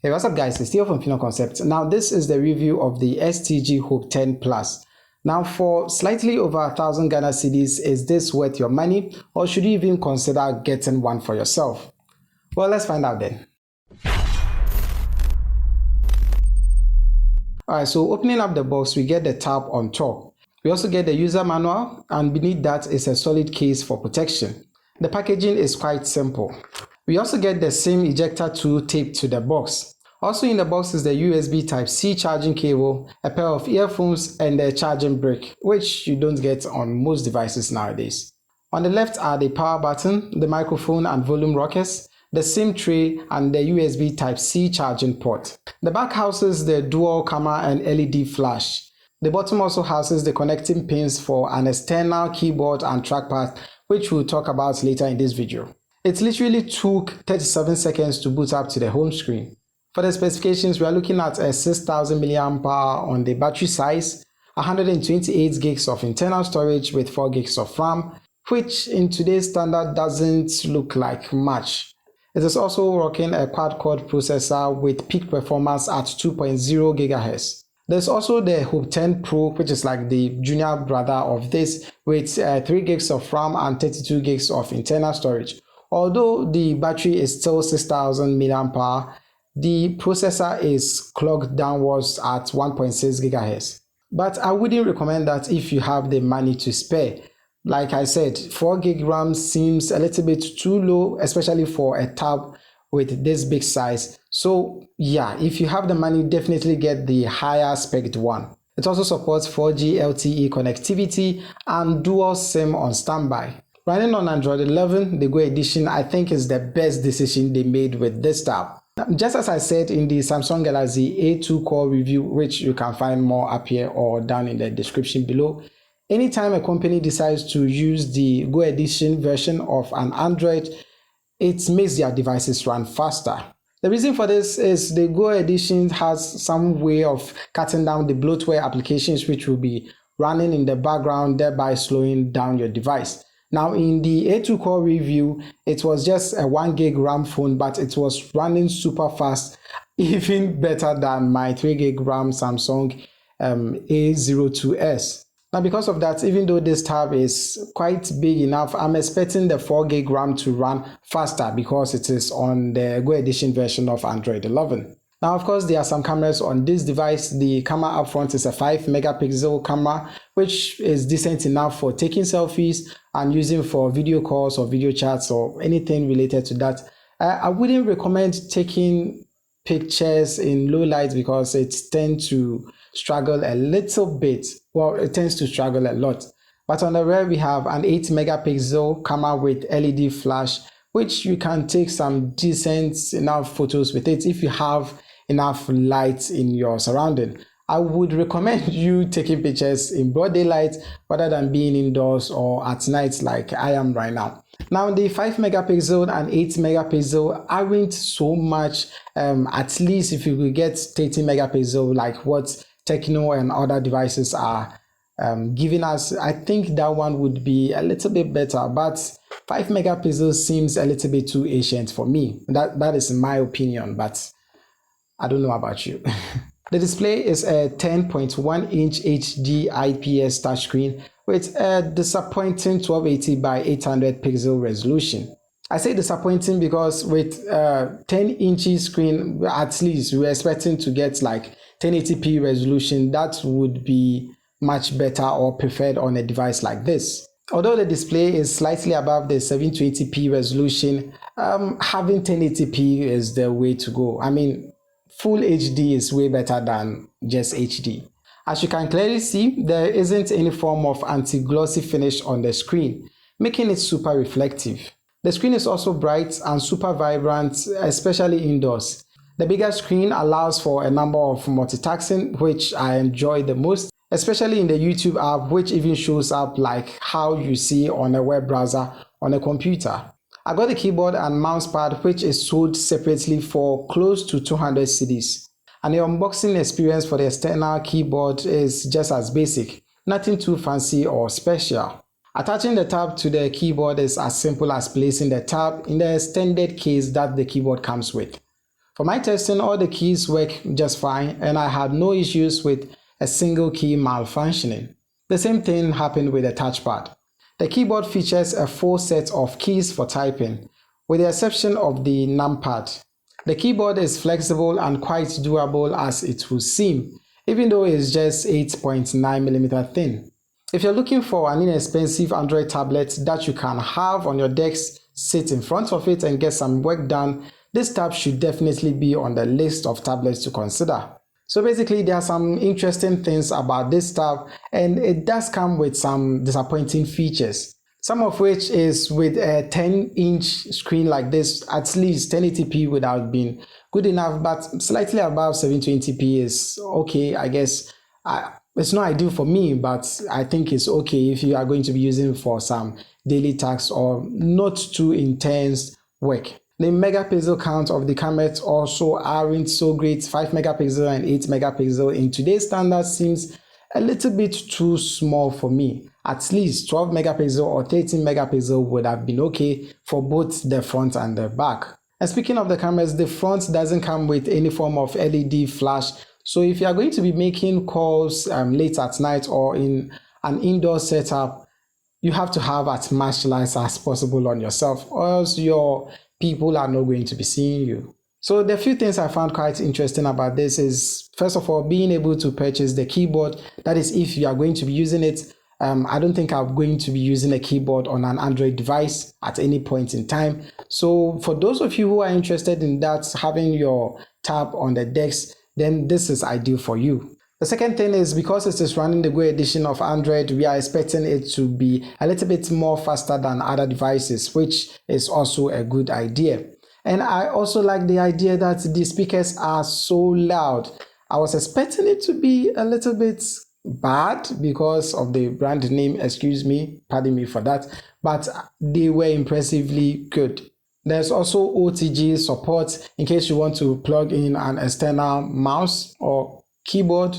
Hey, what's up guys, it's Theo from Final Concept. Now this is the review of the X-Tigi Hope 10 Plus. Now for slightly over 1,000 Ghana cedis, is this worth your money, or should you even consider getting one for yourself? Well, let's find out then. Alright, so opening up the box, we get the tab on top. We also get the user manual, and beneath that is a solid case for protection. The packaging is quite simple. We also get the SIM ejector tool taped to the box. Also in the box is the USB Type-C charging cable, a pair of earphones, and a charging brick, which you don't get on most devices nowadays. On the left are the power button, the microphone and volume rockers, the SIM tray, and the USB Type-C charging port. The back houses the dual camera and LED flash. The bottom also houses the connecting pins for an external keyboard and trackpad, which we'll talk about later in this video. It literally took 37 seconds to boot up to the home screen. For the specifications, we are looking at a 6000 mAh on the battery size, 128 gigs of internal storage with 4 gigs of RAM, which in today's standard doesn't look like much. It is also rocking a quad-core processor with peak performance at 2.0 GHz. There's also the Hope 10 Pro, which is like the junior brother of this, with 3 gigs of RAM and 32 gigs of internal storage. Although the battery is still 6000 mAh, the processor is clocked downwards at 1.6 GHz. But I wouldn't recommend that if you have the money to spare. Like I said, 4 gig RAM seems a little bit too low, especially for a tab with this big size. So yeah, if you have the money, definitely get the higher spec one. It also supports 4G LTE connectivity and dual SIM on standby. Running on Android 11, the Go edition, I think is the best decision they made with this tab. Just as I said in the Samsung Galaxy A2 core review, which you can find more up here or down in the description below, anytime a company decides to use the Go edition version of an Android, it makes their devices run faster. The reason for this is the Go edition has some way of cutting down the bloatware applications which will be running in the background, thereby slowing down your device. Now in the A2 core review, it was just a 1 gig RAM phone, but it was running super fast, even better than my 3 gig RAM Samsung A02s. Now because of that, even though this tab is quite big enough, I'm expecting the 4 gig RAM to run faster because it is on the Go edition version of Android 11. Now, of course, there are some cameras on this device. The camera up front is a 5 megapixel camera, which is decent enough for taking selfies and using for video calls or video chats or anything related to that. I wouldn't recommend taking pictures in low light because it tends to struggle a little bit. Well, it tends to struggle a lot. But on the rear, we have an 8 megapixel camera with LED flash, which you can take some decent enough photos with it if you have enough light in your surrounding. I would recommend you taking pictures in broad daylight rather than being indoors or at night like I am right now. Now the 5 megapixel and 8 megapixel aren't so much, at least if you could get 30 megapixel like what Techno and other devices are giving us, I think that one would be a little bit better, but 5 megapixels seems a little bit too ancient for me. That is my opinion, but I don't know about you. The display is a 10.1 inch HD IPS touchscreen with a disappointing 1280 by 800 pixel resolution. I say disappointing because with 10 inches screen, at least we're expecting to get like 1080p resolution. That would be much better or preferred on a device like this. Although the display is slightly above the 720p resolution, having 1080p is the way to go. I mean, full HD is way better than just HD. As you can clearly see, there isn't any form of anti-glossy finish on the screen, making it super reflective. The screen is also bright and super vibrant, especially indoors. The bigger screen allows for a number of multitasking, which I enjoy the most, especially in the YouTube app, which even shows up like how you see on a web browser on a computer. I got the keyboard and mouse pad, which is sold separately for close to 200 cedis. And the unboxing experience for the external keyboard is just as basic, nothing too fancy or special. Attaching the tab to the keyboard is as simple as placing the tab in the extended case that the keyboard comes with. For my testing, all the keys work just fine and I had no issues with a single key malfunctioning. The same thing happened with the touchpad. The keyboard features a full set of keys for typing, with the exception of the numpad. The keyboard is flexible and quite doable as it will seem, even though it's just 8.9mm thin. If you're looking for an inexpensive Android tablet that you can have on your desk, sit in front of it and get some work done, this tab should definitely be on the list of tablets to consider. So basically, there are some interesting things about this tab and it does come with some disappointing features. Some of which is with a 10-inch screen like this, at least 1080p would have been good enough, but slightly above 720p is okay, I guess. It's not ideal for me, but I think it's okay if you are going to be using for some daily tasks or not too intense work. The megapixel count of the cameras also aren't so great. 5 megapixel and 8 megapixel in today's standards seems a little bit too small for me. At least 12 megapixel or 13 megapixel would have been okay for both the front and the back. And speaking of the cameras, the front doesn't come with any form of LED flash. So if you are going to be making calls late at night or in an indoor setup, you have to have as much light as possible on yourself, or else your people are not going to be seeing you. So the few things I found quite interesting about this is, first of all, being able to purchase the keyboard. That is, if you are going to be using it. I don't think I'm going to be using a keyboard on an Android device at any point in time. So for those of you who are interested in that, having your tab on the desk, then this is ideal for you. The second thing is, because it is running the Go edition of Android, we are expecting it to be a little bit more faster than other devices, which is also a good idea. And I also like the idea that the speakers are so loud. I was expecting it to be a little bit bad because of the brand name, pardon me for that, but they were impressively good. There's also OTG support in case you want to plug in an external mouse or keyboard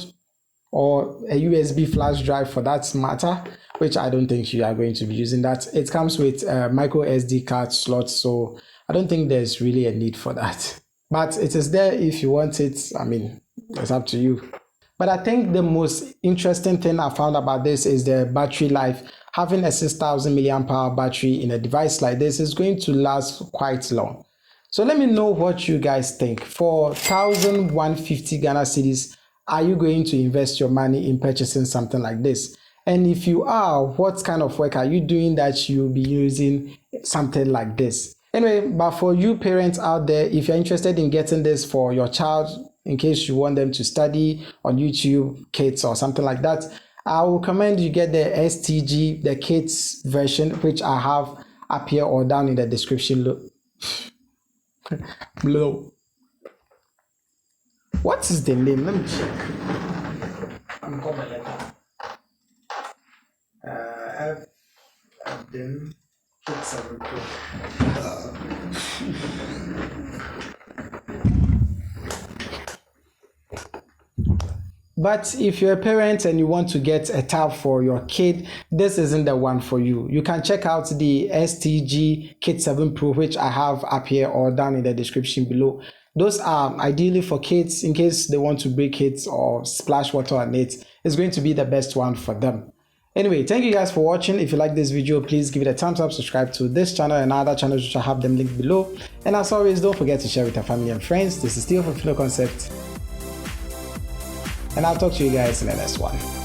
or a USB flash drive for that matter, which I don't think you are going to be using that. It comes with a micro SD card slot, so I don't think there's really a need for that. But it is there if you want it. I mean, it's up to you. But I think the most interesting thing I found about this is the battery life. Having a 6000 mAh battery in a device like this is going to last quite long. So let me know what you guys think. For 1,150 Ghana cedis, are you going to invest your money in purchasing something like this? And if you are, what kind of work are you doing that you'll be using something like this? Anyway, but for you parents out there, if you're interested in getting this for your child, in case you want them to study on YouTube Kids or something like that, I will recommend you get the X-Tigi, the kids version, which I have up here or down in the description below. What is the name? Let me check. I'm calling it. Then kids are But if you're a parent and you want to get a tab for your kid, this isn't the one for you. You can check out the X-Tigi Kid 7 Pro, which I have up here or down in the description below. Those are ideally for kids in case they want to break it or splash water on it. It's going to be the best one for them. Anyway, thank you guys for watching. If you like this video, please give it a thumbs up, subscribe to this channel and other channels which I have them linked below. And as always, don't forget to share with your family and friends. This is Theo from Philo Concept. And I'll talk to you guys in the next one.